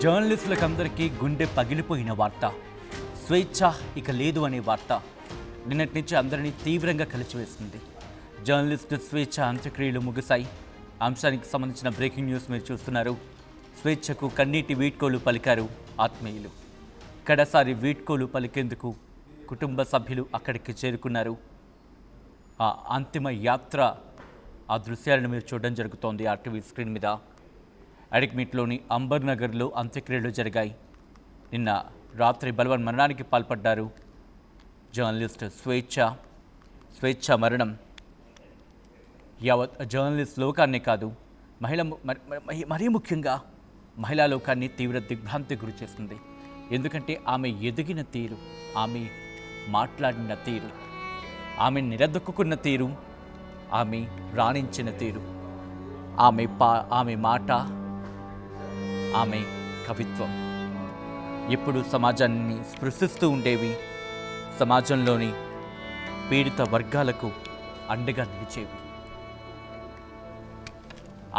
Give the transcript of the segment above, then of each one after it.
జర్నలిస్టులకందరికీ గుండె పగిలిపోయిన వార్త. స్వేచ్ఛ ఇక లేదు అనే వార్త నిన్నటి నుంచి అందరినీ తీవ్రంగా కలిచివేసింది. జర్నలిస్టు స్వేచ్ఛ అంత్యక్రియలు ముగిశాయి. అంశానికి సంబంధించిన బ్రేకింగ్ న్యూస్ మీరు చూస్తున్నారు. స్వేచ్ఛకు కన్నీటి వీడ్కోలు పలికారు ఆత్మీయులు. కడసారి వీడ్కోలు పలికేందుకు కుటుంబ సభ్యులు అక్కడికి చేరుకున్నారు. ఆ అంతిమ యాత్ర, ఆ దృశ్యాలను మీరు చూడడం జరుగుతోంది ఆర్టీవీ స్క్రీన్ మీద. అడిక్మిట్లోని అంబర్ నగర్లో అంత్యక్రియలు జరిగాయి. నిన్న రాత్రి బలవన్ మరణానికి పాల్పడ్డారు జర్నలిస్ట్ స్వేచ్ఛ మరణం యావత్ జర్నలిస్ట్ లోకాన్నే కాదు, మరీ ముఖ్యంగా మహిళా లోకాన్ని తీవ్ర దిగ్భ్రాంతికి గురి చేస్తుంది. ఎందుకంటే ఆమె ఎదిగిన తీరు, ఆమె మాట్లాడిన తీరు, ఆమె నిలదొక్కున్న తీరు, ఆమె రాణించిన తీరు, ఆమె మాట, ఆమె కవిత్వం ఎప్పుడు సమాజాన్ని స్పృశిస్తూ ఉండేవి. సమాజంలోని పీడిత వర్గాలకు అండగా నిలిచేవి.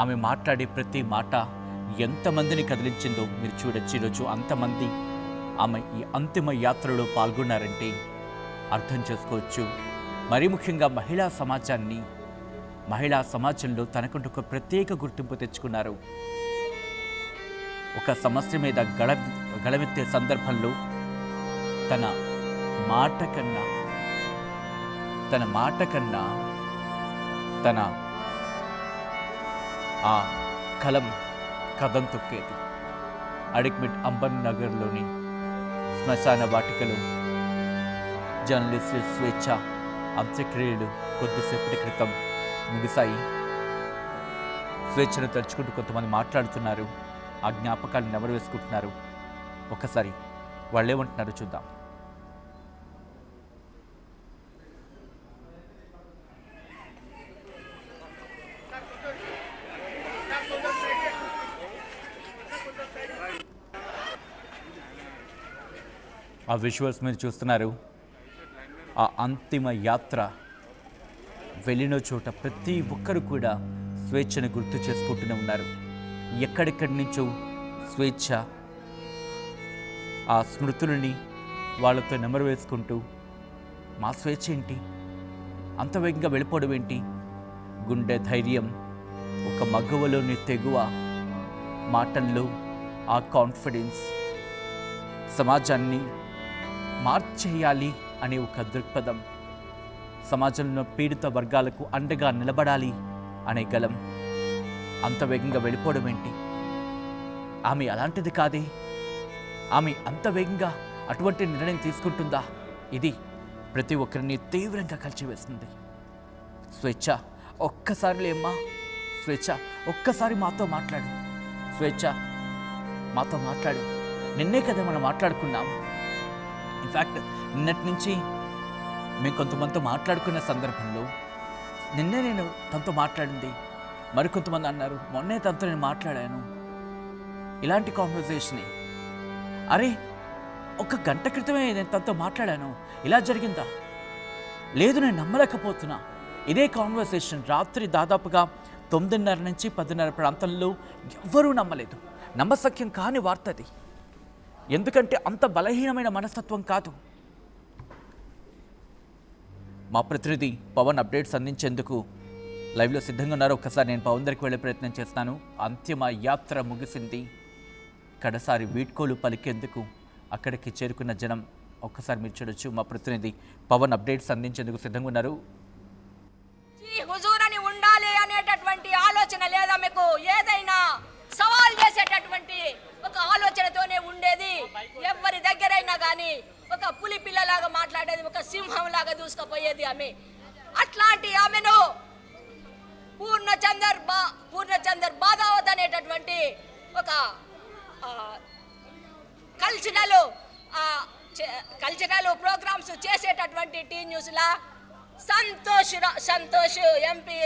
ఆమె మాట్లాడే ప్రతి మాట ఎంతమందిని కదిలించిందో మీరు చూడొచ్చు. ఈరోజు అంతమంది ఆమె ఈ అంతిమ యాత్రలో పాల్గొన్నారంటే అర్థం చేసుకోవచ్చు. మరీ ముఖ్యంగా మహిళా సమాజంలో తనకంటూ ఒక ప్రత్యేక గుర్తింపు తెచ్చుకున్నారు. ఒక సమస్య మీద గళమెత్తే సందర్భంలో తన మాట కన్నా తన ఆ కథం తొక్కేది. అడిక్మిట్ అంబర్ నగర్లోని శ్మశాన వాటికలో జర్నలిస్టు స్వేచ్ఛ అంత్యక్రియలు కొద్దిసేపటి క్రితం ముగిశాయి. స్వేచ్ఛను తలుచుకుంటూ కొంతమంది మాట్లాడుతున్నారు. ఆ జ్ఞాపకాలను నెమరు వేసుకుంటున్నారు. ఒక్కసారి వాళ్ళు ఏమంటున్నారో చూద్దాం. ఆ విజువల్స్ మీరు చూస్తున్నారు. ఆ అంతిమ యాత్ర వెళ్ళిన చోట ప్రతి ఒక్కరు కూడా స్వేచ్ఛను గుర్తు చేసుకుంటూనే ఉన్నారు. ఎక్కడెక్కడి నుంచో స్వేచ్ఛ ఆ స్మృతులని వాళ్ళతో నెమరు వేసుకుంటూ, మా స్వేచ్ఛ ఏంటి, అంత వేగంగా వెళ్ళిపోవడం ఏంటి, గుండె ధైర్యం, ఒక మగవలోని తెగువ, మాటల్లో ఆ కాన్ఫిడెన్స్, సమాజాన్ని మార్చేయాలి అనే ఒక దృక్పథం, సమాజంలో పీడిత వర్గాలకు అండగా నిలబడాలి అనే గలం, అంత వేగంగా వెళ్ళిపోవడం ఏంటి, ఆమె అలాంటిది కాదే, ఆమె అంత వేగంగా అటువంటి నిర్ణయం తీసుకుంటుందా, ఇది ప్రతి ఒక్కరిని తీవ్రంగా కలిచివేస్తుంది. స్వేచ్ఛ ఒక్కసారి లేమ్మా, స్వేచ్ఛ ఒక్కసారి మాతో మాట్లాడు, స్వేచ్ఛ మాతో మాట్లాడు. నిన్నే కదా మనం మాట్లాడుకున్నాం. ఇన్ఫ్యాక్ట్ నిన్నటి నుంచి మేము కొంతమందితో మాట్లాడుకునే సందర్భంలో నిన్నే నేను తనతో మాట్లాడింది. మరికొంతమంది అన్నారు, మొన్నే తనతో నేను మాట్లాడాను. ఇలాంటి కాన్వర్సేషనే, అరే ఒక గంట క్రితమే నేను తనతో మాట్లాడాను, ఇలా జరిగిందా, లేదు నేను నమ్మలేకపోతున్నా. ఇదే కాన్వర్సేషన్ రాత్రి దాదాపుగా 9:30 నుంచి 10:30 ప్రాంతంలో ఎవ్వరూ నమ్మలేదు. నమ్మశక్యం కాని వార్త అది. ఎందుకంటే అంత బలహీనమైన మనస్తత్వం కాదు. మా ప్రతినిధి పవన్ అప్డేట్స్ అందించేందుకు లైవ్లో సిద్ధంగా ఉన్నారు. ఒక్కసారి నేను పవన్ దగ్గరికి వెళ్ళే ప్రయత్నం చేస్తాను. అంతిమ యాత్ర ముగిసింది. కడసారి వీడ్కోలు పలికేందుకు అక్కడికి చేరుకున్న జనం ఒక్కసారి మీరు చూడొచ్చు. మా ప్రతినిధి పవన్ అప్డేట్స్ అందించేందుకు సిద్ధంగా ఉన్నారు. హుజూరని ఉండాలి అనేటటువంటి ఆలోచన లేదా మీకు? ఏదైనా సవాల్ చేసేటటువంటి ఒక ఆలోచనతోనే ఉండేది. ఎవరి దగ్గరైనా కానీ ఒక పులి పిల్లలాగా మాట్లాడేది, ఒక సింహం లాగా దూసుకుపోయేది ఆమె. అట్లాంటి ఆమెను పూర్ణచందర్ బాదావత్ అనేటటువంటి ఒక కల్చరల్ ప్రోగ్రామ్స్ చేసేటటువంటి టీ న్యూస్లా సంతోష్ ఎంపీ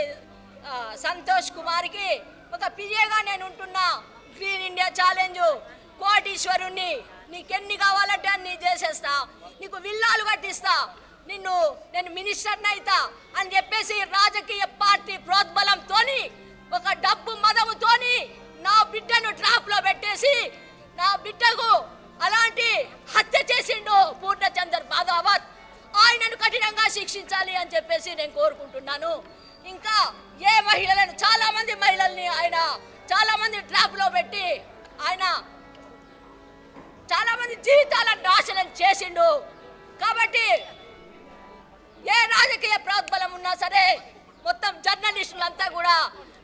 సంతోష్ కుమార్కి ఒక పిఏగా నేను ఉంటున్నా. గ్రీన్ ఇండియా ఛాలెంజ్, కోటీశ్వరుణ్ణి, నీకెన్ని కావాలంటే అన్ని చేసేస్తా, నీకు విల్లాలు కట్టిస్తా, నేను మినిస్టర్ని అయితా అని చెప్పేసి రాజకీయ పార్టీ ప్రోద్బలంతోని, ఒక డబ్బు మదముతోని నా బిడ్డను ట్రాప్లో పెట్టేసి, నా బిడ్డకు అలాంటి హత్య చేసిండు పూర్ణచందర్ భాగవత్, ఆయనను కఠినంగా శిక్షించాలి అని చెప్పేసి నేను కోరుకుంటున్నాను. ఇంకా ఏ మహిళలను, చాలా మంది మహిళల్ని ఆయన చాలా మంది ట్రాప్లో పెట్టి ఆయన చాలా మంది జీవితాలను నాశనం చేసిండు. కాబట్టి ఏ రాజకీయ ప్రోద్బలం ఉన్నా సరే మొత్తం జర్నలిస్టులంతా కూడా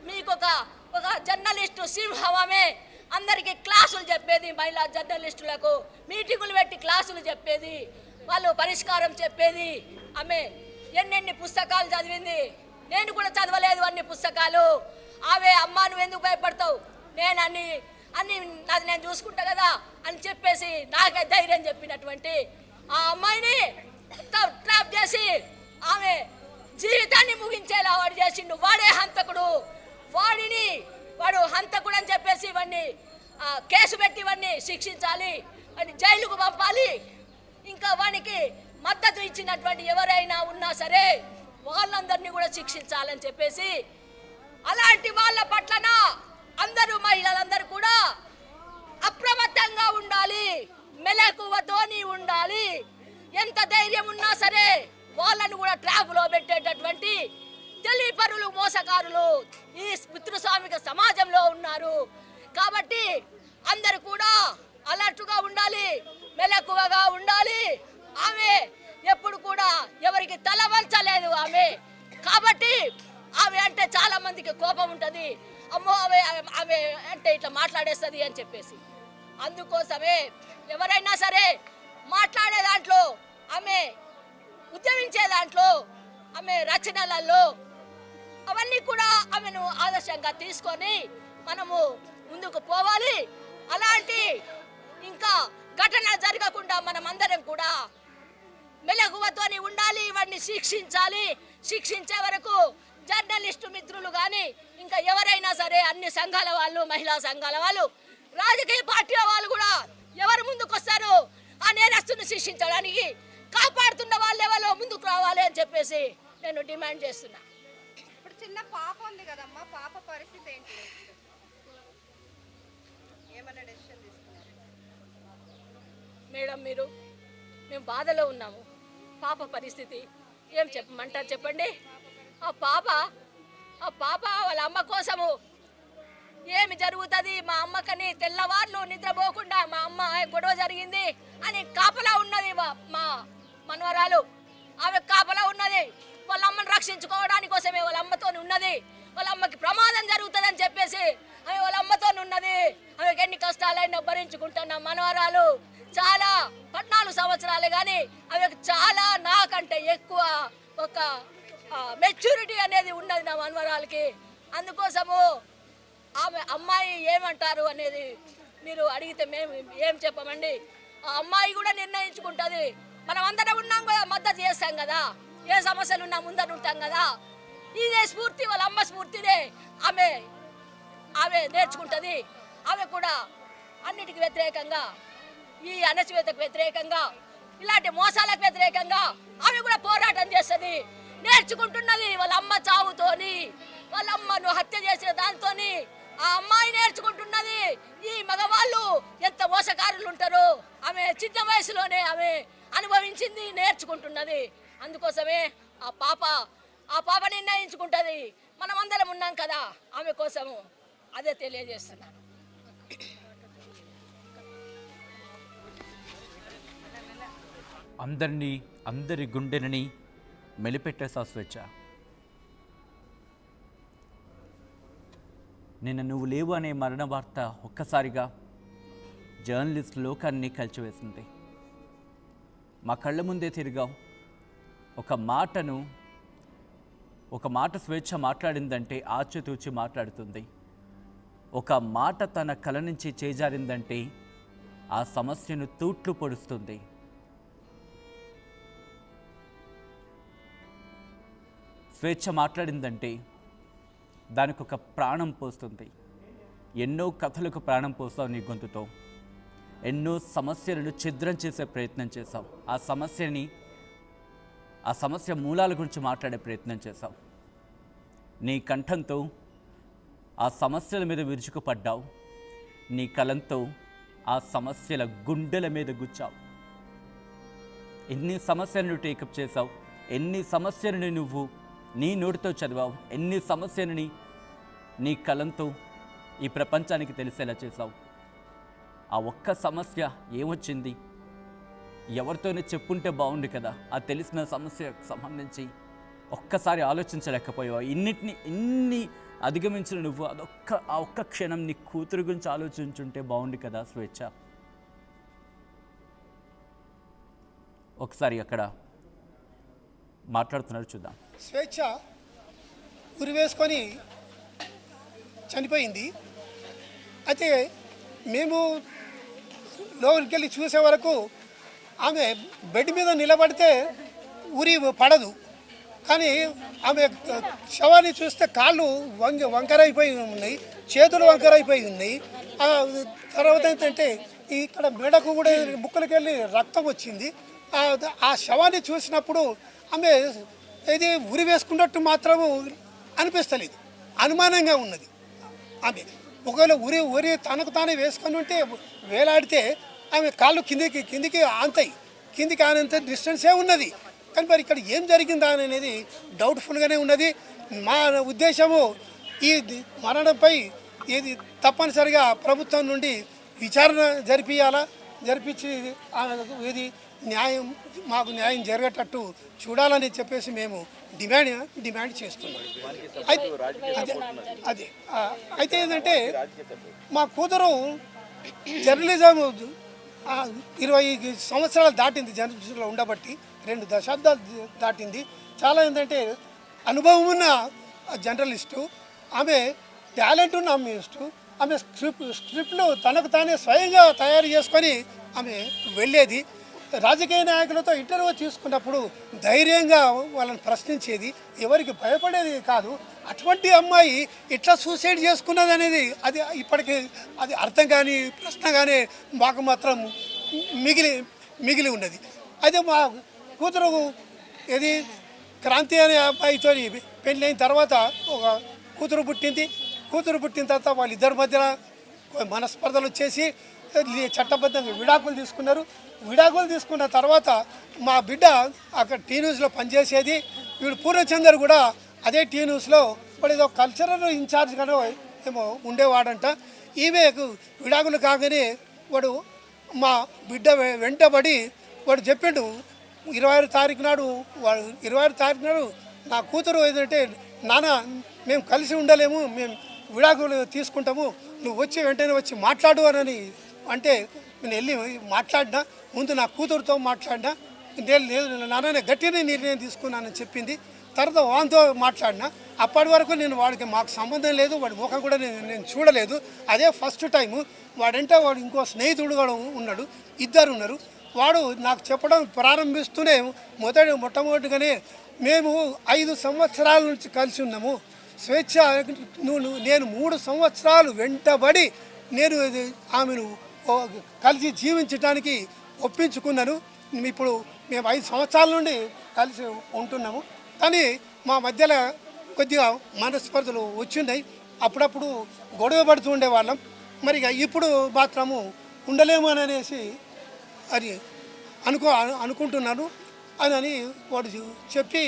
మీకు ఒక జర్నలిస్టు సింహమే అందరికీ క్లాసులు చెప్పేది, మహిళా జర్నలిస్టులకు మీటింగులు పెట్టి క్లాసులు చెప్పేది, వాళ్ళు పరిష్కారం చెప్పేది. ఆమె ఎన్నెన్ని పుస్తకాలు చదివింది, నేను కూడా చదవలేదు అన్ని పుస్తకాలు. ఆమె అమ్మ నువ్వు ఎందుకు భయపడతావు, నేను అన్ని నాది నేను చూసుకుంటా కదా అని చెప్పేసి నాకే ధైర్యం చెప్పినటువంటి ఆ అమ్మాయిని ట్రాప్ చేసి ఆమె జీవితాన్ని ముగించేలా వాడు చేసిండు. వాడే హంతకుడు, వాడు హంతకుడు అని చెప్పేసి ఇవన్నీ కేసు పెట్టి ఇవన్నీ శిక్షించాలి, వాడిని జైలుకు పంపాలి. ఇంకా వానికి మద్దతు ఇచ్చినటువంటి ఎవరైనా ఉన్నా సరే వాళ్ళందరినీ కూడా శిక్షించాలని చెప్పేసి, అలాంటి వాళ్ళ పట్లన అందరూ మహిళలందరూ కూడా అప్రమత్తంగా ఉండాలి, మెలకువతోని ఉండాలి. ఎంత ధైర్యం ఉన్నా సరే వాళ్ళను కూడా ట్రాప్లో పెట్టేటటువంటి తెలివిపరులు, మోసకారులు ఈ పితృస్వామిక సమాజంలో ఉన్నారు. కాబట్టి అందరూ కూడా అలర్ట్గా ఉండాలి, మెలకువగా ఉండాలి. ఆమె ఎప్పుడు కూడా ఎవరికి తల వంచలేదు ఆమె. కాబట్టి ఆమె అంటే చాలా మందికి కోపం ఉంటుంది, అమ్మో ఆమె అంటే ఇట్లా మాట్లాడేస్తుంది అని చెప్పేసి. అందుకోసమే ఎవరైనా సరే మాట్లాడే దాంట్లో, ఆమె ఉద్యమించే దాంట్లో, ఆమె రచనలలో అవన్నీ కూడా ఆమెను ఆదర్శంగా తీసుకొని మనము ముందుకు పోవాలి. అలాంటి ఇంకా ఘటన జరగకుండా మనం అందరం కూడా మెలకువతోని ఉండాలి, ఇవన్నీ శిక్షించాలి. శిక్షించే వరకు జర్నలిస్టు మిత్రులు కానీ ఇంకా ఎవరైనా సరే అన్ని సంఘాల వాళ్ళు, మహిళా సంఘాల వాళ్ళు, రాజకీయ పార్టీల వాళ్ళు కూడా ఎవరు ముందుకు వస్తారు ఆ నేరస్తుని శిక్షించడానికి, కాపాడుతున్న వాళ్ళు ఎవరో ముందుకు రావాలి అని చెప్పేసి నేను డిమాండ్ చేస్తున్నా. ఇప్పుడు చిన్న పాప ఉంది కదమ్మా, పాప పరిస్థితి ఏంటి? ఏమన్నా డెసిషన్ తీసుకున్నారు మేడం? మేము బాధలో ఉన్నాము. పాప పరిస్థితి ఏం చెప్పమంటారు చెప్పండి? ఆ పాప వాళ్ళ అమ్మ కోసము ఏమి జరుగుతుంది, మా అమ్మకని తెల్లవార్లు నిద్రపోకుండా మా అమ్మ గొడవ జరిగింది అని కాపలా ఉన్నది. మా మనవరాలు ఆమె కాపలా ఉన్నది, వాళ్ళ అమ్మని రక్షించుకోవడానికి కోసమే వాళ్ళ అమ్మతో ఉన్నది. వాళ్ళ అమ్మకి ప్రమాదం జరుగుతుందని చెప్పేసి ఆమె వాళ్ళ అమ్మతో ఉన్నది. ఆమెకి ఎన్ని కష్టాలైనా భరించుకుంటున్న మనవరాలు చాలా 14 సంవత్సరాలే కానీ ఆమెకు చాలా నాకంటే ఎక్కువ ఒక మెచ్యూరిటీ అనేది ఉన్నది నా మనవరాలకి. అందుకోసము ఆమె అమ్మాయి ఏమంటారు అనేది మీరు అడిగితే మేము ఏం చెప్పమండి. ఆ అమ్మాయి కూడా నిర్ణయించుకుంటుంది. మనం అందరం ఉన్నాం కదా, మద్దతు చేస్తాం కదా, ఏ సమస్యలు ఉన్నా ముందర ఉంటాం కదా. ఇదే స్ఫూర్తి, వాళ్ళ అమ్మ స్ఫూర్తిదే ఆమె నేర్చుకుంటుంది. ఆమె కూడా అన్నిటికి వ్యతిరేకంగా, ఈ అణచివేతకు వ్యతిరేకంగా, ఇలాంటి మోసాలకు వ్యతిరేకంగా ఆమె కూడా పోరాటం చేస్తుంది, నేర్చుకుంటున్నది. వాళ్ళ అమ్మ చావుతోని, వాళ్ళ అమ్మను హత్య చేసిన దాంతోని ఆ అమ్మాయి నేర్చుకుంటున్నది ఈ మగవాళ్ళు ఎంత మోసకారులు ఉంటారో ఆమె చిన్న వయసులోనే ఆమె అనుభవించింది, నేర్చుకుంటున్నది. అందుకోసమే ఆ పాప నిర్ణయించుకుంటుంది. మనం అందరం ఉన్నాం కదా ఆమె కోసము, అదే తెలియజేస్తున్నాను. అందరి గుండెని మెలిపెట్టేసా స్వేచ్ఛ. నిన్న నువ్వు లేవు అనే మరణ వార్త ఒక్కసారిగా జర్నలిస్ట్ లోకాన్ని కలిచివేసింది. మా కళ్ళ ముందే తిరిగావు. ఒక మాట స్వేచ్ఛ మాట్లాడిందంటే ఆచితూచి మాట్లాడుతుంది. ఒక మాట తన కళ నుంచి చేజారిందంటే ఆ సమస్యను తూట్లు పొడుస్తుంది. స్వేచ్ఛ మాట్లాడిందంటే దానికి ఒక ప్రాణం పోస్తుంది. ఎన్నో కథలకు ప్రాణం పోస్తావు నీ గొంతుతో. ఎన్నో సమస్యలను ఛిద్రం చేసే ప్రయత్నం చేశావు. ఆ సమస్య మూలాల గురించి మాట్లాడే ప్రయత్నం చేశావు. నీ కంఠంతో ఆ సమస్యల మీద విరుచుకుపడ్డావు. నీ కలంతో ఆ సమస్యల గుండెల మీద గుచ్చావు. ఎన్ని సమస్యలను టేకప్ చేశావు, ఎన్ని సమస్యలని నువ్వు నీ నోటితో చదివావు, ఎన్ని సమస్యలని నీ కలంతో ఈ ప్రపంచానికి తెలిసేలా చేశావు. ఆ ఒక్క సమస్య ఏమొచ్చింది? ఎవరితోనే చెప్పుంటే బాగుండు కదా. ఆ తెలిసిన సమస్యకు సంబంధించి ఒక్కసారి ఆలోచించలేకపోయావు. ఇన్ని అధిగమించిన నువ్వు ఆ ఒక్క క్షణం నీ కూతురు గురించి ఆలోచించుంటే బాగుండు కదా స్వేచ్ఛ. ఒకసారి అక్కడ మాట్లాడుతున్నారు, చూద్దాం. స్వేచ్ఛ ఉరివేసుకొని చనిపోయింది. అయితే మేము లోపలికి వెళ్ళి చూసే వరకు ఆమె బెడ్ మీద నిలబడితే ఉరి పడదు, కానీ ఆమె శవాన్ని చూస్తే కాళ్ళు వంకరైపోయి ఉన్నాయి, చేతులు వంకరైపోయి ఉన్నాయి. తర్వాత ఏంటంటే ఇక్కడ మెడకు కూడా ముక్కలకి వెళ్ళి రక్తం వచ్చింది. ఆ శవాన్ని చూసినప్పుడు ఆమె ఇది ఉరి వేసుకున్నట్టు మాత్రము అనిపిస్తలేదు, అనుమానంగా ఉన్నది. ఆమె ఒకవేళ ఉరి తనకు తానే వేసుకొని ఉంటే వేలాడితే ఆమె కాళ్ళు కిందికి ఆంతాయి, కిందికి ఆనంత డిస్టెన్సే ఉన్నది. కానీ మరి ఇక్కడ ఏం జరిగిందా అనేది డౌట్ఫుల్గానే ఉన్నది. మా ఉద్దేశము ఈ మరణంపై ఇది తప్పనిసరిగా ప్రభుత్వం నుండి విచారణ జరిపించి ఇది మాకు న్యాయం జరిగేటట్టు చూడాలని చెప్పేసి మేము డిమాండ్ చేస్తున్నాం. అయితే ఏంటంటే మా కూతురు జర్నలిజం 20 సంవత్సరాలు దాటింది, జర్నలిజంలో ఉండబట్టి 2 దశాబ్దాలు దాటింది. చాలా ఏంటంటే అనుభవం ఉన్న జర్నలిస్టు, ఆమె టాలెంట్ ఉన్న ఆమెస్టు, ఆమె స్క్రిప్ట్లు తనకు తానే స్వయంగా తయారు చేసుకొని ఆమె వెళ్ళేది. రాజకీయ నాయకులతో ఇంటర్వ్యూ తీసుకున్నప్పుడు ధైర్యంగా వాళ్ళని ప్రశ్నించేది, ఎవరికి భయపడేది కాదు. అటువంటి అమ్మాయి ఇట్లా సూసైడ్ చేసుకున్నది అనేది అది ఇప్పటికీ అది అర్థం కానీ ప్రశ్న కానీ మాకు మాత్రం మిగిలి ఉన్నది. అయితే మా కూతురు ఇది క్రాంతి అనే అబ్బాయితో పెళ్ళైన తర్వాత ఒక కూతురు పుట్టిన తర్వాత వాళ్ళిద్దరి మధ్యన మనస్పర్ధలు వచ్చేసి చట్టబద్ధంగా విడాకులు తీసుకున్న తర్వాత మా బిడ్డ అక్కడ టీ న్యూస్లో పనిచేసేది. వీడు పూర్ణచందర్ కూడా అదే టీ న్యూస్లో వాడు ఏదో కల్చరల్ ఇన్ఛార్జ్గానో ఏమో ఉండేవాడంట. ఈమెకు విడాకులు కాగానే వాడు మా బిడ్డ వెంటబడి వాడు చెప్పిండు 26 తారీఖు నాడు నా కూతురు ఏదంటే, నాన్న మేము కలిసి ఉండలేము, మేము విడాకులు తీసుకుంటాము, నువ్వు వెంటనే వచ్చి మాట్లాడు అని అంటే నేను వెళ్ళి మాట్లాడినా. ముందు నా కూతురుతో మాట్లాడినా, నాన్న గట్టిగా నిర్ణయం తీసుకున్నానని చెప్పింది. తర్వాత వాడితో మాట్లాడినా. అప్పటి వరకు నేను మాకు సంబంధం లేదు, వాడి ముఖం కూడా నేను చూడలేదు. అదే ఫస్ట్ టైము. వాడు ఇంకో స్నేహితుడు కూడా ఉన్నాడు, ఇద్దరు ఉన్నారు. వాడు నాకు చెప్పడం ప్రారంభిస్తూనే మొట్టమొదటిగానే మేము 5 సంవత్సరాల నుంచి కలిసి ఉన్నాము స్వేచ్ఛ, నేను 3 సంవత్సరాలు వెంటబడి నేను ఆమెను కలిసి జీవించడానికి ఒప్పించుకున్నాను. ఇప్పుడు మేము 5 సంవత్సరాల నుండి కలిసి ఉంటున్నాము, కానీ మా మధ్యలో కొద్దిగా మనస్పర్ధలు వచ్చినాయి. అప్పుడప్పుడు గొడవ పడుతూ ఉండేవాళ్ళం. మరి ఇప్పుడు మాత్రము ఉండలేము అని అనేసి అది అనుకుంటున్నాను అని వాడు చెప్పి,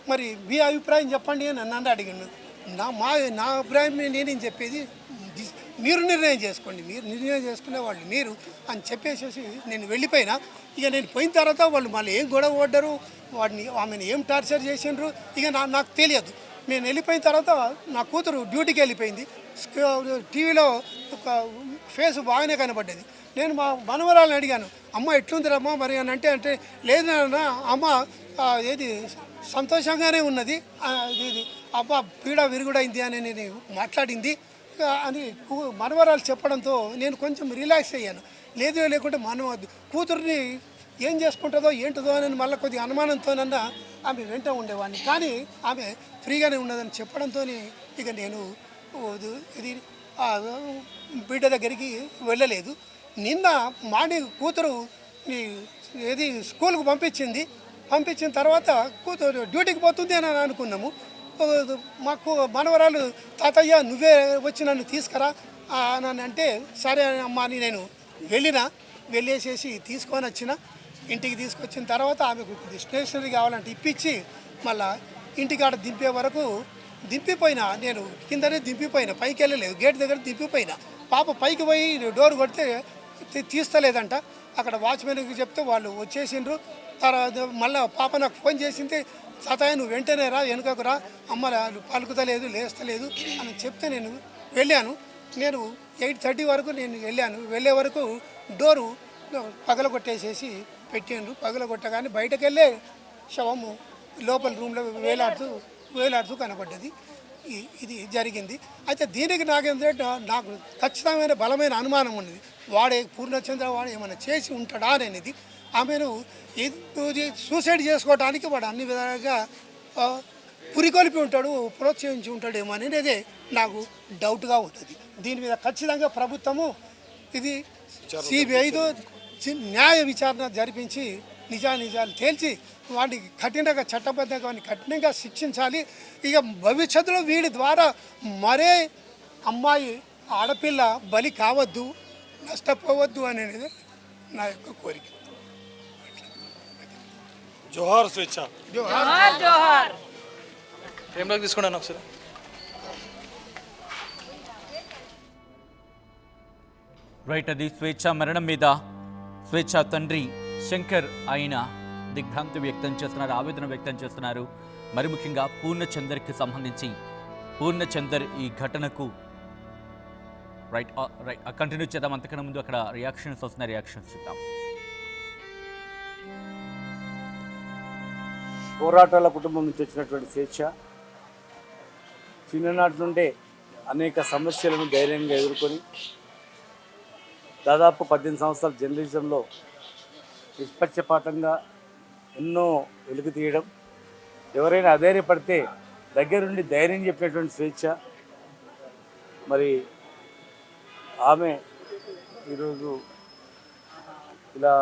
మరి మీ అభిప్రాయం చెప్పండి అని నన్ను అడిగాను. నా అభిప్రాయం నేనేం చెప్పేది, మీరు నిర్ణయం చేసుకోండి, మీరు నిర్ణయం చేసుకునే వాళ్ళు మీరు అని చెప్పేసేసి నేను వెళ్ళిపోయినా. ఇక నేను పోయిన తర్వాత వాళ్ళు మళ్ళీ ఏం గొడవ పడ్డారు, ఆమెను ఏం టార్చర్ చేసిండ్రు ఇక నాకు తెలియదు. నేను వెళ్ళిపోయిన తర్వాత నా కూతురు డ్యూటీకి వెళ్ళిపోయింది. టీవీలో ఒక ఫేస్ బాగానే కనబడ్డది. నేను మా మనవరాలను అడిగాను, అమ్మ ఎట్లుందిరమ్మా మరి అని అంటే లేదు నాన్న, అమ్మ ఏది సంతోషంగానే ఉన్నది, ఇది అబ్బ పీడ విరుగుడైంది అని నేను మాట్లాడింది అని మనవరాలు చెప్పడంతో నేను కొంచెం రిలాక్స్ అయ్యాను. లేకుంటే కూతుర్ని ఏం చేసుకుంటుందో ఏంటిదో అని మళ్ళీ కొద్దిగా అనుమానంతోనన్నా ఆమె వెంట ఉండేవాడిని. కానీ ఆమె ఫ్రీగానే ఉన్నదని చెప్పడంతో ఇక నేను ఇది బిడ్డ దగ్గరికి వెళ్ళలేదు. నిన్న మార్నింగ్ కూతురు ఏది స్కూల్కి పంపించిన తర్వాత కూతురు డ్యూటీకి పోతుంది అని అనుకున్నాము. మాకు మనవరాలు తాతయ్య నువ్వే వచ్చి నన్ను తీసుకురా అని అంటే సరే అమ్మా అని నేను వెళ్ళేసేసి తీసుకొని వచ్చిన. ఇంటికి తీసుకొచ్చిన తర్వాత ఆమెకు స్టేషనరీ కావాలంటే ఇప్పించి మళ్ళా ఇంటికాడ దింపే వరకు దింపిపోయినా. నేను కిందనే దింపిపోయినా, పైకి వెళ్ళలేదు, గేట్ దగ్గర దింపిపోయినా. పాప పైకి పోయి డోర్ కొడితే తీస్తలేదంట. అక్కడ వాచ్మెన్కి చెప్తే వాళ్ళు వచ్చేసిండ్రు. తర్వాత మళ్ళీ పాప నాకు ఫోన్ చేసింది, తాతయ్య నువ్వు వెంటనే రా, వెనుకకు రా, అమ్మ పలుకుతలేదు, లేస్తలేదు అని చెప్తే నేను వెళ్ళాను. నేను 8:30 వరకు నేను వెళ్ళే వరకు డోరు పగలగొట్టేసేసి పెట్టిండ్రు. పగలగొట్టగానే బయటకు వెళ్ళే శవము లోపల రూమ్లో వేలాడుతూ కనబడ్డది. ఇది జరిగింది. అయితే దీనికి నాకేంటంటే నాకు ఖచ్చితమైన బలమైన అనుమానం ఉన్నది. పూర్ణచంద్ర వాడు ఏమైనా చేసి ఉంటాడా అనేది. ఆమెను సూసైడ్ చేసుకోవడానికి వాడు అన్ని విధాలుగా పురికొల్పి ఉంటాడు, ప్రోత్సహించి ఉంటాడేమో అనేది నాకు డౌట్గా ఉంటుంది. దీని మీద ఖచ్చితంగా ప్రభుత్వము ఇది సిబిఐతో న్యాయ విచారణ జరిపించి నిజాలు తేల్చి వాటికి కఠినంగా చట్టబద్ధంగా కఠినంగా శిక్షించాలి. ఇక భవిష్యత్తులో వీడి ద్వారా మరే అమ్మాయి ఆడపిల్ల బలి కావద్దు, నష్టపోవద్దు అనేది నా యొక్క కోరిక. జోహార్ స్వేచ్ఛ. జోహార్. ఫ్రేమ్లోకి తీసుకున్నాను ఒకసారి. రైట్, అది స్వేచ్ఛ మరణం మీద స్వేచ్ఛ తండ్రి శంకర్ ఆయన దిగ్భ్రాంతి వ్యక్తం చేస్తున్నారు, ఆవేదన వ్యక్తం చేస్తున్నారు. మరి ముఖ్యంగా పూర్ణచందర్కి సంబంధించి పూర్ణచందర్ ఈ ఘటనకు రైట్ కంటిన్యూ చేద్దాం. అంతకన్నా ముందు అక్కడ రియాక్షన్స్ వస్తున్నాయి, రియాక్షన్స్ చూద్దాం. పోరాటాల కుటుంబం నుంచి వచ్చినటువంటి స్వేచ్ఛ చిన్ననాటి నుండే అనేక సమస్యలను ధైర్యంగా ఎదుర్కొని దాదాపు 18 సంవత్సరాల జర్నలిజంలో నిష్పక్షపాతంగా ఎన్నో వెలుగు తీయడం, ఎవరైనా అధైర్యపడితే దగ్గరుండి ధైర్యం చెప్పినటువంటి స్వేచ్ఛ. మరి ఆమె ఈరోజు ఇలా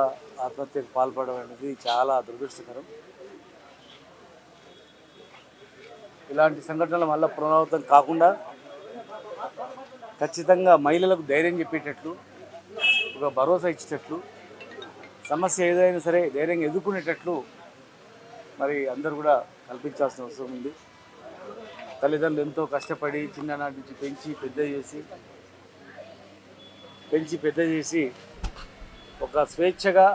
ఆత్మహత్యకు పాల్పడడం అనేది చాలా దురదృష్టకరం. ఇలాంటి సంఘటనలు మళ్ళీ పునరావృతం కాకుండా ఖచ్చితంగా మహిళలకు ధైర్యం చెప్పేటట్లు, ఒక భరోసా ఇచ్చేటట్లు, సమస్య ఏదైనా సరే ధైర్యంగా ఎదుర్కొనేటట్లు మరి అందరూ కూడా కల్పించాల్సిన అవసరం ఉంది. తల్లిదండ్రులు ఎంతో కష్టపడి చిన్ననాటి నుంచి పెంచి పెద్ద చేసి ఒక స్వేచ్ఛగా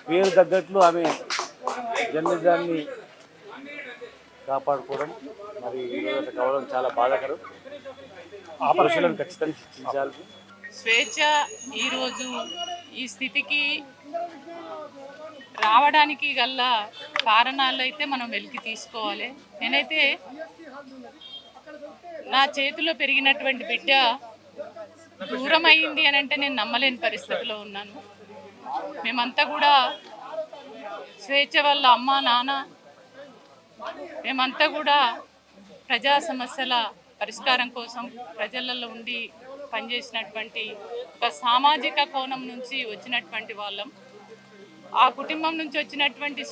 పేరు తగ్గట్లు ఆమె జర్నలిజాన్ని కాపాడుకోవడం మరి ఈరోజు కావడం చాలా బాధాకరం. ఆ పురుషులను ఖచ్చితంగా శిక్షించాలి. స్వేచ్ఛ ఈరోజు ఈ స్థితికి రావడానికి గల కారణాలు అయితే మనం వెలికి తీసుకోవాలి. నేనైతే నా చేతిలో పెరిగినటువంటి బిడ్డ దూరం అయింది అని అంటే నేను నమ్మలేని పరిస్థితిలో ఉన్నాను. మేమంతా కూడా స్వేచ్ఛ వల్ల అమ్మ నాన్న మేమంతా కూడా ప్రజా సమస్యల పరిష్కారం కోసం ప్రజలలో ఉండి పనిచేసినటువంటి ఒక సామాజిక కోణం నుంచి వచ్చినటువంటి వాళ్ళం. ఆ కుటుంబం నుంచి వచ్చినటువంటి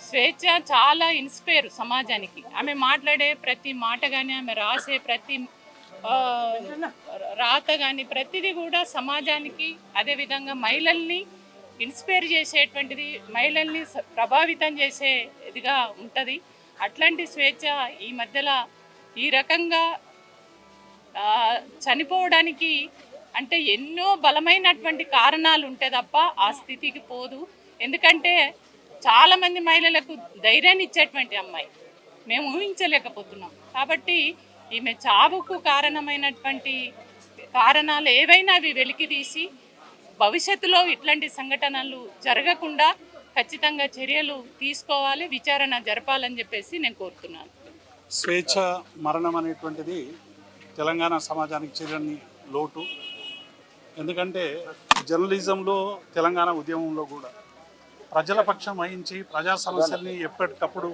స్వేచ్ఛ చాలా ఇన్స్పైర్ సమాజానికి. ఆమె మాట్లాడే ప్రతి మాట కానీ, ఆమె రాసే ప్రతి రాత కానీ ప్రతిదీ కూడా సమాజానికి, అదేవిధంగా మహిళల్ని ఇన్స్పైర్ చేసేటువంటిది, మహిళల్ని ప్రభావితం చేసేదిగా ఉంటుంది. అట్లాంటి స్వేచ్ఛ ఈ మధ్యలో ఈ రకంగా చనిపోవడానికి అంటే ఎన్నో బలమైనటువంటి కారణాలు ఉంటే తప్ప ఆ స్థితికి పోదు. ఎందుకంటే చాలామంది మహిళలకు ధైర్యాన్ని ఇచ్చేటువంటి అమ్మాయి మేము ఊహించలేకపోతున్నాం. కాబట్టి ఈమె చావుకు కారణమైనటువంటి కారణాలు ఏవైనా అవి వెలికి తీసి భవిష్యత్తులో ఇట్లాంటి సంఘటనలు జరగకుండా ఖచ్చితంగా చర్యలు తీసుకోవాలి, విచారణ జరపాలని చెప్పేసి నేను కోరుతున్నాను. స్వేచ్ఛ మరణం అనేటువంటిది తెలంగాణ సమాజానికి చెరని లోటు. ఎందుకంటే జర్నలిజంలో తెలంగాణ ఉద్యమంలో కూడా ప్రజల పక్షం వహించి ప్రజా సమస్యల్ని ఎప్పటికప్పుడు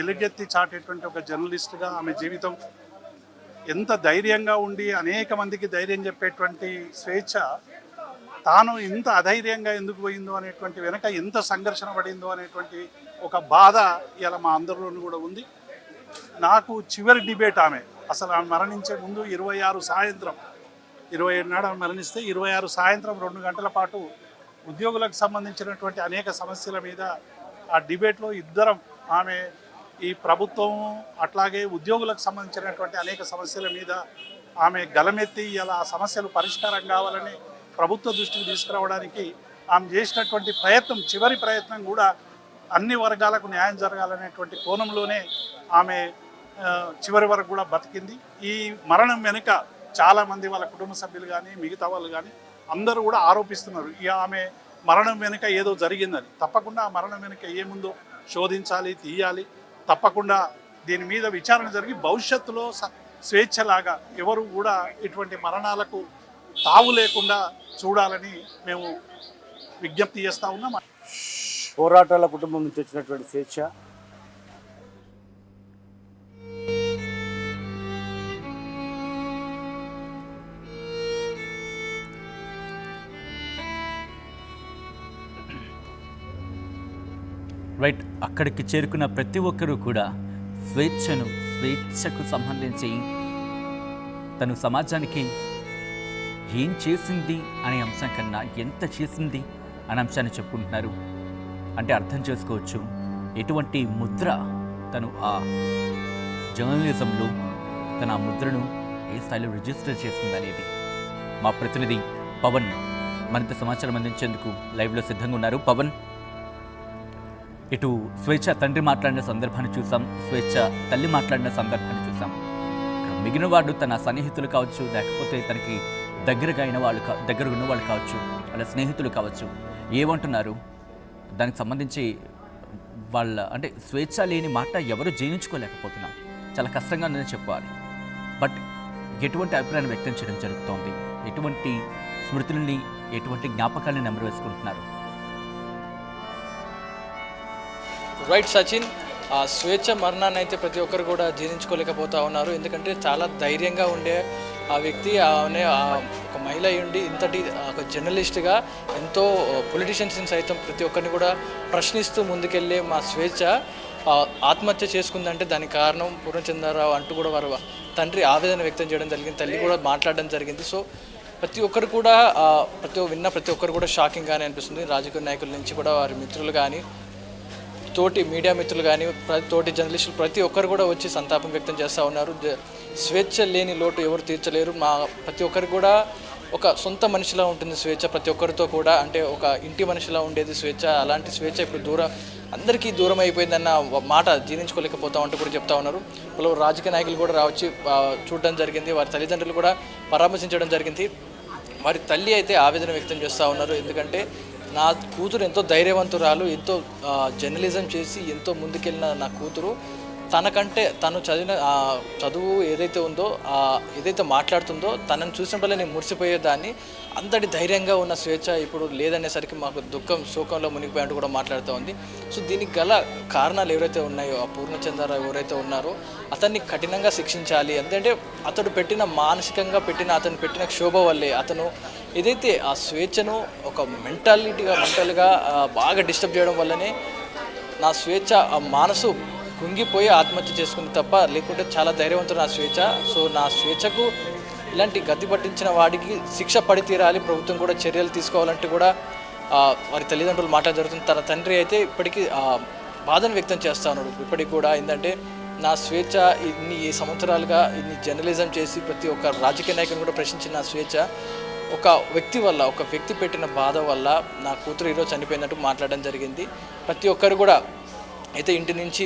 ఎలుగెత్తి చాటేటువంటి ఒక జర్నలిస్ట్గా ఆమె జీవితం ఎంత ధైర్యంగా ఉండి అనేక మందికి ధైర్యం చెప్పేటువంటి స్వేచ్ఛ తాను ఇంత అధైర్యంగా ఎందుకు పోయిందో అనేటువంటి వెనక ఎంత సంఘర్షణ పడిందో అనేటువంటి ఒక బాధ ఇలా మా అందరిలోనూ కూడా ఉంది. నాకు చివరి డిబేట్ ఆమె మరణించే ముందు 26 సాయంత్రం 27 నాడు మరణిస్తే 26 సాయంత్రం 2 గంటల పాటు ఉద్యోగులకు సంబంధించినటువంటి అనేక సమస్యల మీద ఆ డిబేట్లో ఇద్దరం ఆమె ఈ ప్రభుత్వం అట్లాగే ఉద్యోగులకు సంబంధించినటువంటి అనేక సమస్యల మీద ఆమె గలమెత్తి ఇలా ఆ సమస్యలు పరిష్కారం కావాలని ప్రభుత్వ దృష్టికి తీసుకురావడానికి ఆమె చేసినటువంటి ప్రయత్నం, చివరి ప్రయత్నం కూడా అన్ని వర్గాలకు న్యాయం జరగాలనేటువంటి కోణంలోనే ఆమె చివరి వరకు కూడా బతికింది. ఈ మరణం వెనుక చాలామంది వాళ్ళ కుటుంబ సభ్యులు కానీ మిగతా వాళ్ళు కానీ అందరూ కూడా ఆరోపిస్తున్నారు ఈ ఆమె మరణం వెనుక ఏదో జరిగిందని. తప్పకుండా ఆ మరణం వెనుక ఏముందో శోధించాలి, తీయాలి. తప్పకుండా దీని మీద విచారణ జరిగి భవిష్యత్తులో స్వేచ్ఛలాగా ఎవరు కూడా ఇటువంటి మరణాలకు తావు లేకుండా చూడాలని మేము విజ్ఞప్తి చేస్తూ ఉన్నాం. పోరాటాల కుటుంబం నుంచి వచ్చినటువంటి స్వేచ్ఛ రైట్, అక్కడికి చేరుకున్న ప్రతి ఒక్కరూ కూడా స్వేచ్ఛకు సంబంధించి తను సమాజానికి ఏం చేసింది అనే అంశం కన్నా ఎంత చేసింది అనే అంశాన్ని చెప్పుకుంటున్నారు. అంటే అర్థం చేసుకోవచ్చు ఎటువంటి ముద్ర తను ఆ జర్నలిజంలో తన ఆ ముద్రను ఏ స్థాయిలో రిజిస్టర్ చేస్తుంది అనేది. మా ప్రతినిధి పవన్ మరింత సమాచారం అందించేందుకు లైవ్లో సిద్ధంగా ఉన్నారు. పవన్, ఇటు స్వేచ్ఛ తండ్రి మాట్లాడిన సందర్భాన్ని చూసాం, స్వేచ్ఛ తల్లి మాట్లాడిన సందర్భాన్ని చూసాం. మిగిలిన వాడు తన సన్నిహితులు కావచ్చు, లేకపోతే తనకి దగ్గరగా ఉన్న వాళ్ళు కావచ్చు, వాళ్ళ స్నేహితులు కావచ్చు, ఏమంటున్నారు దానికి సంబంధించి వాళ్ళ అంటే స్వేచ్ఛ లేని మాట ఎవరు జీర్ణించుకోలేకపోతున్నాం, చాలా కష్టంగా ఉందని చెప్పాలి. బట్ ఎటువంటి అభిప్రాయాన్ని వ్యక్తం చేయడం జరుగుతోంది, ఎటువంటి స్మృతుల్ని, ఎటువంటి జ్ఞాపకాలని నెంబర్ వేసుకుంటున్నారు? రైట్ సచిన్, ఆ స్వేచ్ఛ మరణాన్ని అయితే ప్రతి ఒక్కరు కూడా జీర్ణించుకోలేకపోతూ ఉన్నారు. ఎందుకంటే చాలా ధైర్యంగా ఉండే ఆ వ్యక్తి ఒక మహిళ ఉండి ఇంతటి ఒక జర్నలిస్ట్గా ఎంతో పొలిటీషియన్స్ని సైతం ప్రతి ఒక్కరిని కూడా ప్రశ్నిస్తూ ముందుకెళ్ళే మా స్వేచ్ఛ ఆత్మహత్య చేసుకుందంటే దానికి కారణం పూర్ణచంద్రరావు అంటూ కూడా వారు తండ్రి ఆవేదన వ్యక్తం చేయడం జరిగింది, తల్లి కూడా మాట్లాడడం జరిగింది. సో ప్రతి ఒక్కరు కూడా ప్రతి ఒక్కరు కూడా షాకింగ్గానే అనిపిస్తుంది. రాజకీయ నాయకుల నుంచి కూడా వారి మిత్రులు కానీ, తోటి మీడియా మిత్రులు కానీ, తోటి జర్నలిస్టులు ప్రతి ఒక్కరు కూడా వచ్చి సంతాపం వ్యక్తం చేస్తూ ఉన్నారు. స్వేచ్ఛ లేని లోటు ఎవరు తీర్చలేరు. ప్రతి ఒక్కరు కూడా ఒక సొంత మనిషిలా ఉంటుంది స్వేచ్ఛ, ప్రతి ఒక్కరితో కూడా అంటే ఒక ఇంటి మనిషిలా ఉండేది స్వేచ్ఛ. అలాంటి స్వేచ్ఛ ఇప్పుడు అందరికీ దూరం అయిపోయిందన్న మాట జీర్ణించుకోలేకపోతా ఉంటూ కూడా చెప్తా ఉన్నారు. వాళ్ళు రాజకీయ నాయకులు కూడా వచ్చి చూడడం జరిగింది, వారి తల్లిదండ్రులు కూడా పరామర్శించడం జరిగింది. వారి తల్లి అయితే ఆవేదన వ్యక్తం చేస్తూ ఉన్నారు. ఎందుకంటే నా కూతురు ఎంతో ధైర్యవంతురాలు, ఎంతో జర్నలిజం చేసి ఎంతో ముందుకెళ్ళిన నా కూతురు తనకంటే తను చదివిన చదువు ఏదైతే ఉందో, ఏదైతే మాట్లాడుతుందో తనని చూసినప్పుడే నేను మురిసిపోయేదాన్ని. అంతటి ధైర్యంగా ఉన్న స్వేచ్ఛ ఇప్పుడు లేదనేసరికి మాకు దుఃఖం, శోకంలో మునిగిపోయినట్టు కూడా మాట్లాడుతూ ఉంది. సో దీనికి గల కారణాలు ఎవరైతే ఉన్నాయో, ఆ పూర్ణచంద్రరావు ఎవరైతే ఉన్నారో అతన్ని కఠినంగా శిక్షించాలి. ఎందుకంటే అతడు మానసికంగా అతను పెట్టిన క్షోభ వల్లే అతను ఏదైతే ఆ స్వేచ్ఛను ఒక మెంటల్గా బాగా డిస్టర్బ్ చేయడం వల్లనే నా స్వేచ్ఛ ఆ మనసు కుంగిపోయి ఆత్మహత్య చేసుకుంది తప్ప, లేకుంటే చాలా ధైర్యవంతుడు నా స్వేచ్ఛ. సో నా స్వేచ్ఛకు ఇలాంటి గతి పట్టించిన వాడికి శిక్ష పడి తీరాలి, ప్రభుత్వం కూడా చర్యలు తీసుకోవాలంటే కూడా వారి తల్లిదండ్రులు మాట్లాడ జరుగుతుంది. తన తండ్రి అయితే ఇప్పటికీ బాధను వ్యక్తం చేస్తూ ఉన్నాడు. ఇప్పటికి కూడా ఏంటంటే నా స్వేచ్ఛ ఇన్ని సంవత్సరాలుగా ఇన్ని జర్నలిజం చేసి ప్రతి ఒక్క రాజకీయ నాయకుని కూడా ప్రశ్నించిన నా స్వేచ్ఛ ఒక వ్యక్తి పెట్టిన బాధ వల్ల నా కూతురు ఈరోజు చనిపోయినట్టు మాట్లాడడం జరిగింది. ప్రతి ఒక్కరు కూడా అయితే ఇంటి నుంచి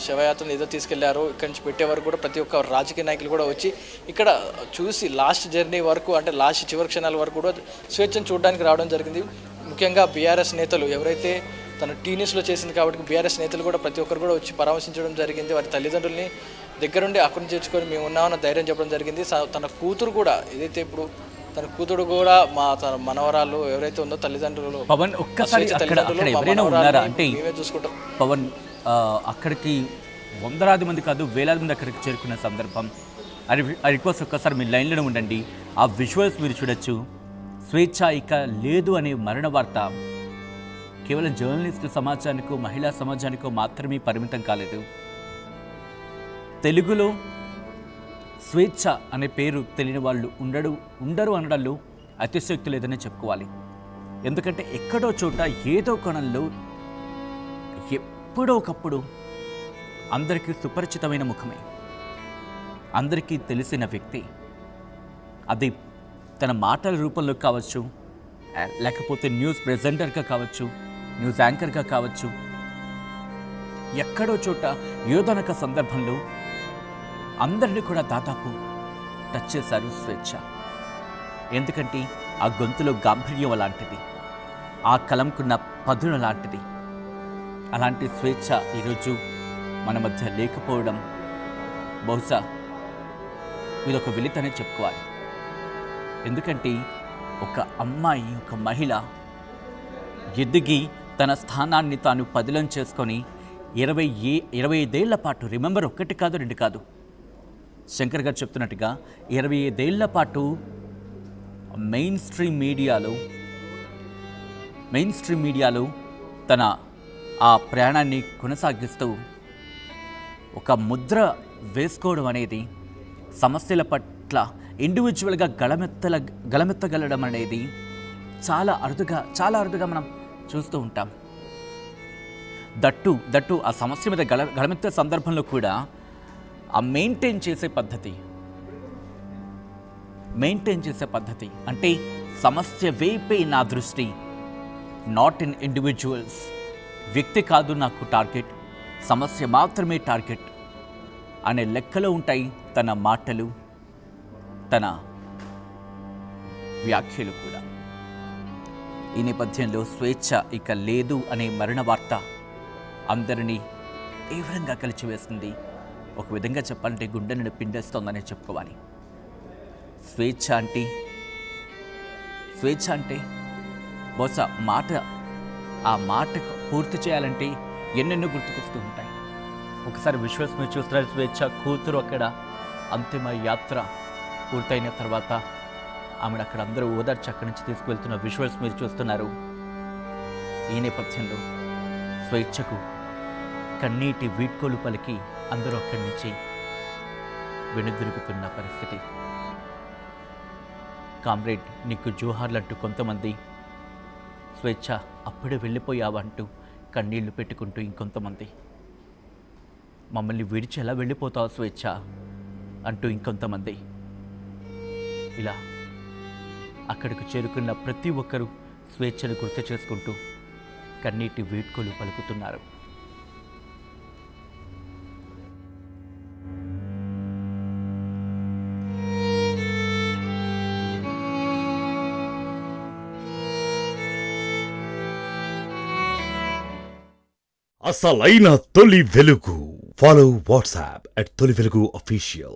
శవయాత్రను ఏదో తీసుకెళ్లారో ఇక్కడి నుంచి పెట్టే వరకు కూడా ప్రతి ఒక్క రాజకీయ నాయకులు కూడా వచ్చి ఇక్కడ చూసి లాస్ట్ జర్నీ వరకు అంటే లాస్ట్ చివరి క్షణాల వరకు కూడా స్వేచ్ఛను చూడడానికి రావడం జరిగింది. ముఖ్యంగా బీఆర్ఎస్ నేతలు ఎవరైతే తను టీనీస్లో చేసింది కాబట్టి బీఆర్ఎస్ నేతలు కూడా ప్రతి ఒక్కరు కూడా వచ్చి పరామర్శించడం జరిగింది. వారి తల్లిదండ్రుల్ని దగ్గరుండి అక్కడి చేర్చుకొని మేము ఉన్నామన్న ధైర్యం చెప్పడం జరిగింది. తన కూతురు కూడా ఏదైతే ఇప్పుడు తన కూతురు కూడా తన మనవరాలు ఎవరైతే ఉందో తల్లిదండ్రులు పవన్ ఒక్కసారి ఎవరైనా ఉన్నారా అంటే చూసుకుంటాం. పవన్ అక్కడికి వందలాది మంది కాదు వేలాది మంది అక్కడికి చేరుకున్న సందర్భం. ఐ రిక్వెస్ట్ ఒక్కసారి మీ లైన్లోనే ఉండండి. ఆ విజువల్స్ మీరు చూడొచ్చు. స్వేచ్ఛ ఇక లేదు అనే మరణ వార్త కేవలం జర్నలిస్టు సమాజానికో మహిళా సమాజానికో మాత్రమే పరిమితం కాలేదు. తెలుగులో స్వేచ్ఛ అనే పేరు తెలియని వాళ్ళు ఉండరు అనడంలో అతిశయోక్తి లేదని చెప్పుకోవాలి. ఎందుకంటే ఎక్కడో చోట ఏదో కోణంలో ఎప్పుడో ఒకప్పుడు అందరికీ సుపరిచితమైన ముఖమే, అందరికీ తెలిసిన వ్యక్తి. అది తన మాటల రూపంలో కావచ్చు, లేకపోతే న్యూస్ ప్రెజెంటర్గా కావచ్చు, న్యూస్ యాంకర్గా కావచ్చు, ఎక్కడో చోట ఏదొనొక సందర్భంలో అందరినీ కూడా దాదాపు టచ్ చేశారు స్వేచ్ఛ. ఎందుకంటే ఆ గొంతులో గాంభీర్యం అలాంటిది, ఆ కలంకున్న పదును లాంటిది. అలాంటి స్వేచ్ఛ ఈరోజు మన మధ్య లేకపోవడం బహుశా ఇదొక వెలితనే చెప్పుకోవాలి. ఎందుకంటే ఒక అమ్మాయి, ఒక మహిళ ఎదిగి తన స్థానాన్ని తాను పదిలం చేసుకొని 25 ఏళ్ల పాటు, రిమెంబర్, 1 కాదు 2 కాదు, శంకర్ గారు చెప్తున్నట్టుగా 25 ఏళ్ల పాటు మెయిన్ స్ట్రీమ్ మీడియాలో తన ఆ ప్రయాణాన్ని కొనసాగిస్తూ ఒక ముద్ర వేసుకోవడం అనేది, సమస్యల పట్ల ఇండివిజువల్గా గళమెత్తగలడం అనేది చాలా అరుదుగా మనం చూస్తూ ఉంటాం. దట్టు ఆ సమస్య మీద గళమెత్తే సందర్భంలో కూడా ఆ మెయింటైన్ చేసే పద్ధతి అంటే సమస్య వైపే నా దృష్టి, నాట్ ఇన్ ఇండివిజువల్స్. వ్యక్తి కాదు నాకు టార్గెట్, సమస్య మాత్రమే టార్గెట్ అనే లెక్కలో ఉంటాయి తన మాటలు, తన వ్యాఖ్యలు కూడా. ఈ నేపథ్యంలో స్వేచ్ఛ ఇక లేదు అనే మరణ వార్త అందరినీ తీవ్రంగా కలిచివేస్తుంది. ఒక విధంగా చెప్పాలంటే గుండెను పిండేస్తోందనే చెప్పుకోవాలి. స్వేచ్ఛ అంటే బహుశా ఆ మాట పూర్తి చేయాలంటే ఎన్నెన్నో గుర్తుకొస్తూ ఉంటాయి. ఒకసారి విశ్వాస్ మీరు చూస్తున్నారు, స్వేచ్ఛ కూతురు అక్కడ అంతిమ యాత్ర పూర్తయిన తర్వాత ఆమెను అక్కడ అందరూ ఓదార్చి అక్కడి నుంచి తీసుకువెళ్తున్న విజువల్స్ మీరు చూస్తున్నారు. ఈ నేపథ్యంలో స్వేచ్ఛకు కన్నీటి వీడ్కోలు పలికి అందరూ అక్కడి నుంచి వెనుదిరుగుతున్న పరిస్థితి. కామ్రేడ్ నీకు జోహార్లంటూ కొంతమంది, స్వేచ్ఛ అప్పుడే వెళ్ళిపోయావంటూ కన్నీళ్లు పెట్టుకుంటూ ఇంకొంతమంది, మమ్మల్ని విడిచి ఎలా వెళ్ళిపోతావు స్వేచ్ఛ అంటూ ఇంకొంతమంది. ఇలా అక్కడికి చేరుకున్న ప్రతి ఒక్కరూ స్వేచ్ఛను గుర్తు చేసుకుంటూ కన్నీటి వీడ్కోలు పలుకుతున్నారు. అసలైన తొలి వెలుగు. ఫాలో వాట్సాప్ @తొలి వెలుగు official.